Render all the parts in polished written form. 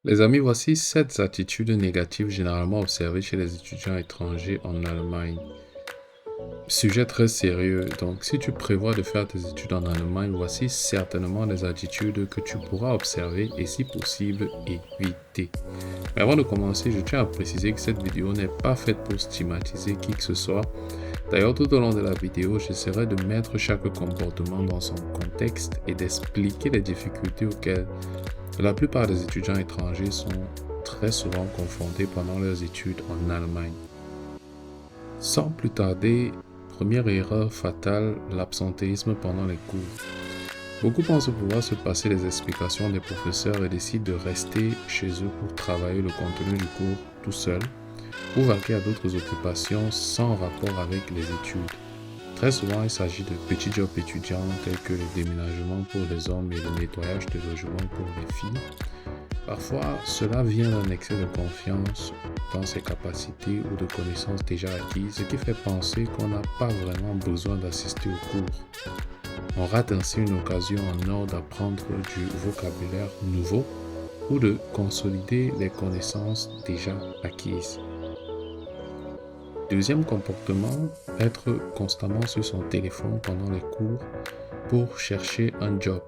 Les amis, voici 7 attitudes négatives généralement observées chez les étudiants étrangers en Allemagne. Sujet très sérieux, donc si tu prévois de faire tes études en Allemagne, voici certainement les attitudes que tu pourras observer et si possible éviter. Mais avant de commencer, je tiens à préciser que cette vidéo n'est pas faite pour stigmatiser qui que ce soit. D'ailleurs, tout au long de la vidéo, j'essaierai de mettre chaque comportement dans son contexte et d'expliquer les difficultés auxquelles la plupart des étudiants étrangers sont très souvent confrontés pendant leurs études en Allemagne. Sans plus tarder, première erreur fatale, l'absentéisme pendant les cours. Beaucoup pensent pouvoir se passer les explications des professeurs et décident de rester chez eux pour travailler le contenu du cours tout seul ou vaquer à d'autres occupations sans rapport avec les études. Très souvent, il s'agit de petits jobs étudiants tels que le déménagement pour les hommes et le nettoyage de logements pour les filles. Parfois, cela vient d'un excès de confiance dans ses capacités ou de connaissances déjà acquises, ce qui fait penser qu'on n'a pas vraiment besoin d'assister au cours. On rate ainsi une occasion en or d'apprendre du vocabulaire nouveau ou de consolider les connaissances déjà acquises. Deuxième comportement, être constamment sur son téléphone pendant les cours pour chercher un job.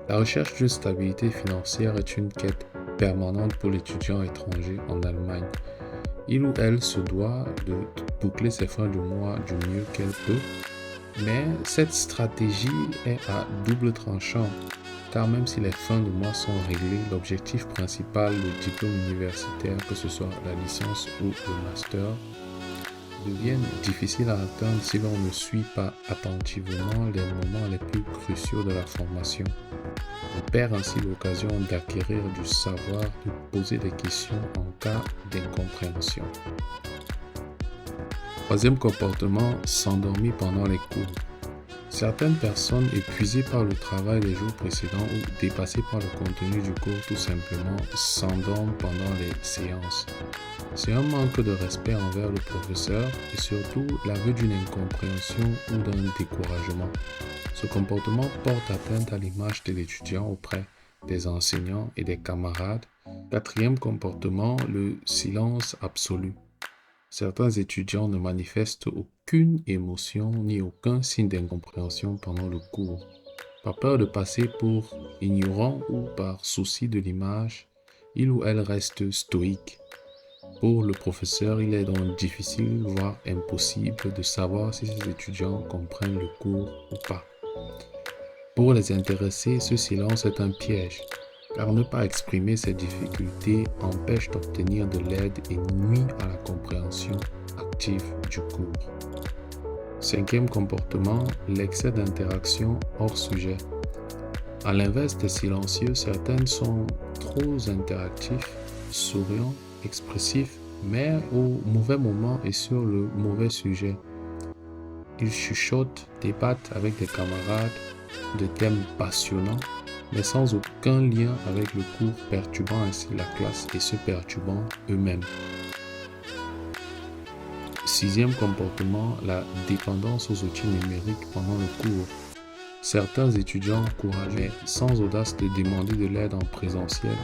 La recherche d'une stabilité financière est une quête permanente pour l'étudiant étranger en Allemagne. Il ou elle se doit de boucler ses fins de mois du mieux qu'elle peut, mais cette stratégie est à double tranchant, car même si les fins de mois sont réglées, l'objectif principal, le diplôme universitaire, que ce soit la licence ou le master, deviennent difficiles à atteindre si l'on ne suit pas attentivement les moments les plus cruciaux de la formation. On perd ainsi l'occasion d'acquérir du savoir, de poser des questions en cas d'incompréhension. Troisième comportement, s'endormir pendant les cours. Certaines personnes épuisées par le travail des jours précédents ou dépassées par le contenu du cours tout simplement s'endorment pendant les séances. C'est un manque de respect envers le professeur et surtout l'aveu d'une incompréhension ou d'un découragement. Ce comportement porte atteinte à l'image de l'étudiant auprès des enseignants et des camarades. Quatrième comportement, le silence absolu. Certains étudiants ne manifestent aucune émotion ni aucun signe d'incompréhension pendant le cours. Par peur de passer pour ignorant ou par souci de l'image, il ou elle reste stoïque. Pour le professeur, il est donc difficile, voire impossible, de savoir si ses étudiants comprennent le cours ou pas. Pour les intéressés, ce silence est un piège, car ne pas exprimer ses difficultés empêche d'obtenir de l'aide et nuit à la compréhension active du cours. Cinquième comportement, l'excès d'interaction hors sujet. À l'inverse des silencieux, certains sont trop interactifs, souriants, expressifs, mais au mauvais moment et sur le mauvais sujet. Ils chuchotent, débattent avec des camarades de thèmes passionnants, mais sans aucun lien avec le cours, perturbant ainsi la classe et se perturbant eux-mêmes. Sixième comportement, la dépendance aux outils numériques pendant le cours. Certains étudiants courageux, sans audace de demander de l'aide en présentiel,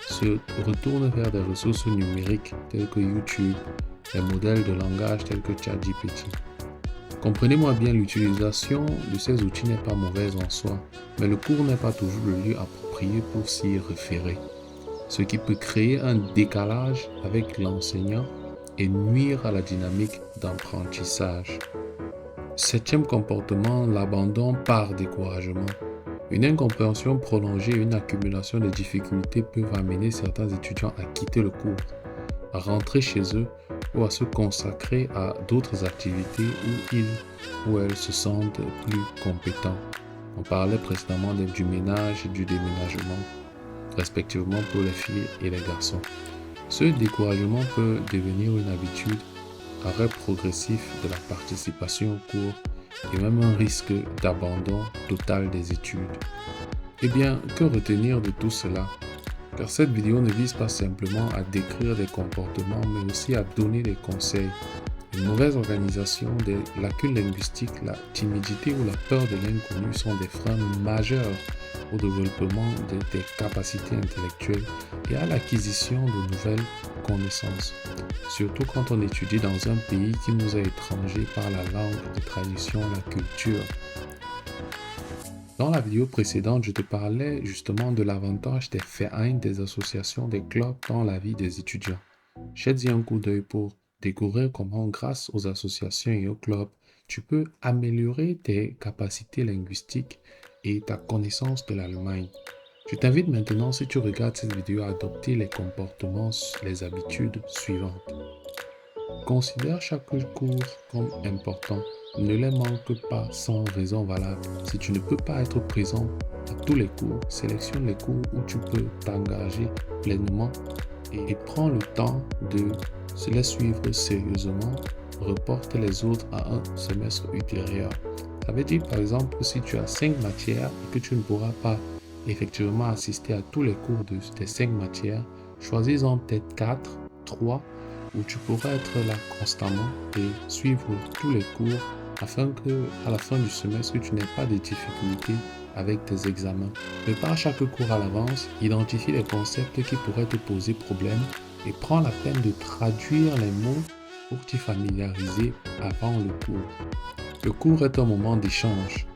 se retournent vers des ressources numériques telles que YouTube, les modèles de langage tels que ChatGPT. Comprenez-moi bien, l'utilisation de ces outils n'est pas mauvaise en soi, mais le cours n'est pas toujours le lieu approprié pour s'y référer, ce qui peut créer un décalage avec l'enseignant et nuire à la dynamique d'apprentissage. Septième comportement, l'abandon par découragement. Une incompréhension prolongée et une accumulation de difficultés peuvent amener certains étudiants à quitter le cours, à rentrer chez eux ou à se consacrer à d'autres activités où ils ou elles se sentent plus compétents. On parlait précédemment du ménage et du déménagement, respectivement pour les filles et les garçons. Ce découragement peut devenir une habitude, arrêt progressif de la participation au cours et même un risque d'abandon total des études. Eh bien, que retenir de tout cela? Car cette vidéo ne vise pas simplement à décrire des comportements, mais aussi à donner des conseils. Une mauvaise organisation, des lacunes linguistiques, la timidité ou la peur de l'inconnu sont des freins majeurs au développement de tes capacités intellectuelles et à l'acquisition de nouvelles connaissances. Surtout quand on étudie dans un pays qui nous est étranger par la langue, les traditions, la culture. Dans la vidéo précédente, je te parlais justement de l'avantage des vereins, des associations, des clubs dans la vie des étudiants. Jette-y un coup d'œil pour découvrir comment, grâce aux associations et aux clubs, tu peux améliorer tes capacités linguistiques et ta connaissance de l'Allemagne. Je t'invite maintenant, si tu regardes cette vidéo, à adopter les comportements, les habitudes suivantes. Considère chaque cours comme important. Ne les manque pas sans raison valable. Si tu ne peux pas être présent à tous les cours, sélectionne les cours où tu peux t'engager pleinement et prends le temps de se les suivre sérieusement. Reporte les autres à un semestre ultérieur. Ça veut dire par exemple que si tu as 5 matières et que tu ne pourras pas effectivement assister à tous les cours de tes 5 matières, choisis-en peut-être 4, 3 où tu pourras être là constamment et suivre tous les cours afin que à la fin du semestre tu n'aies pas de difficultés avec tes examens. Prépare chaque cours à l'avance, identifie les concepts qui pourraient te poser problème et prends la peine de traduire les mots pour t'y familiariser avant le cours. Le cours est un moment d'échange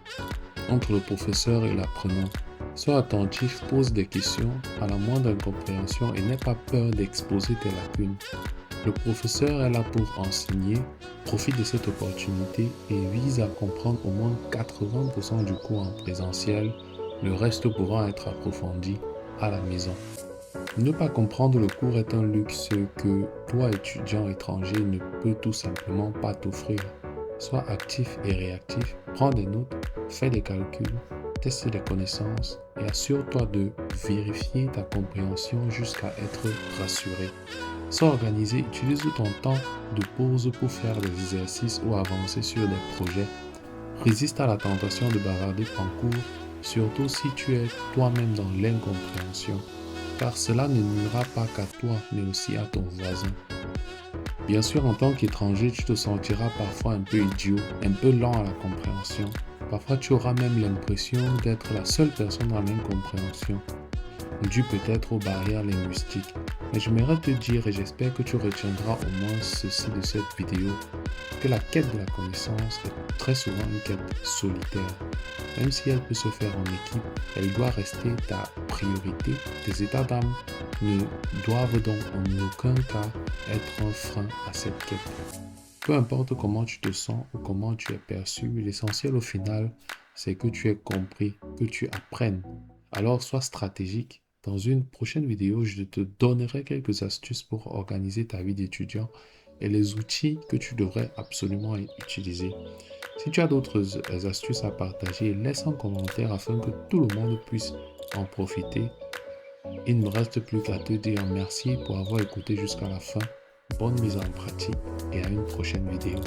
entre le professeur et l'apprenant. Sois attentif, pose des questions à la moindre incompréhension et n'aie pas peur d'exposer tes lacunes. Le professeur est là pour enseigner, profite de cette opportunité et vise à comprendre au moins 80% du cours en présentiel, le reste pourra être approfondi à la maison. Ne pas comprendre le cours est un luxe que toi, étudiant étranger, ne peut tout simplement pas t'offrir. Sois actif et réactif, prends des notes, fais des calculs, teste des connaissances et assure-toi de vérifier ta compréhension jusqu'à être rassuré. Sois organisé, utilise ton temps de pause pour faire des exercices ou avancer sur des projets. Résiste à la tentation de bavarder en cours, surtout si tu es toi-même dans l'incompréhension, car cela ne nuira pas qu'à toi, mais aussi à ton voisin. Bien sûr, en tant qu'étranger, tu te sentiras parfois un peu idiot, un peu lent à la compréhension. Parfois, tu auras même l'impression d'être la seule personne dans l'incompréhension, dû peut-être aux barrières linguistiques. Mais j'aimerais te dire, et j'espère que tu retiendras au moins ceci de cette vidéo, que la quête de la connaissance est très souvent une quête solitaire. Même si elle peut se faire en équipe, elle doit rester ta priorité. Tes états d'âme ne doivent donc en aucun cas être un frein à cette quête. Peu importe comment tu te sens ou comment tu es perçu, l'essentiel au final, c'est que tu aies compris, que tu apprennes. Alors sois stratégique. Dans une prochaine vidéo, je te donnerai quelques astuces pour organiser ta vie d'étudiant et les outils que tu devrais absolument utiliser. Si tu as d'autres astuces à partager, laisse un commentaire afin que tout le monde puisse en profiter. Il ne me reste plus qu'à te dire merci pour avoir écouté jusqu'à la fin. Bonne mise en pratique et à une prochaine vidéo.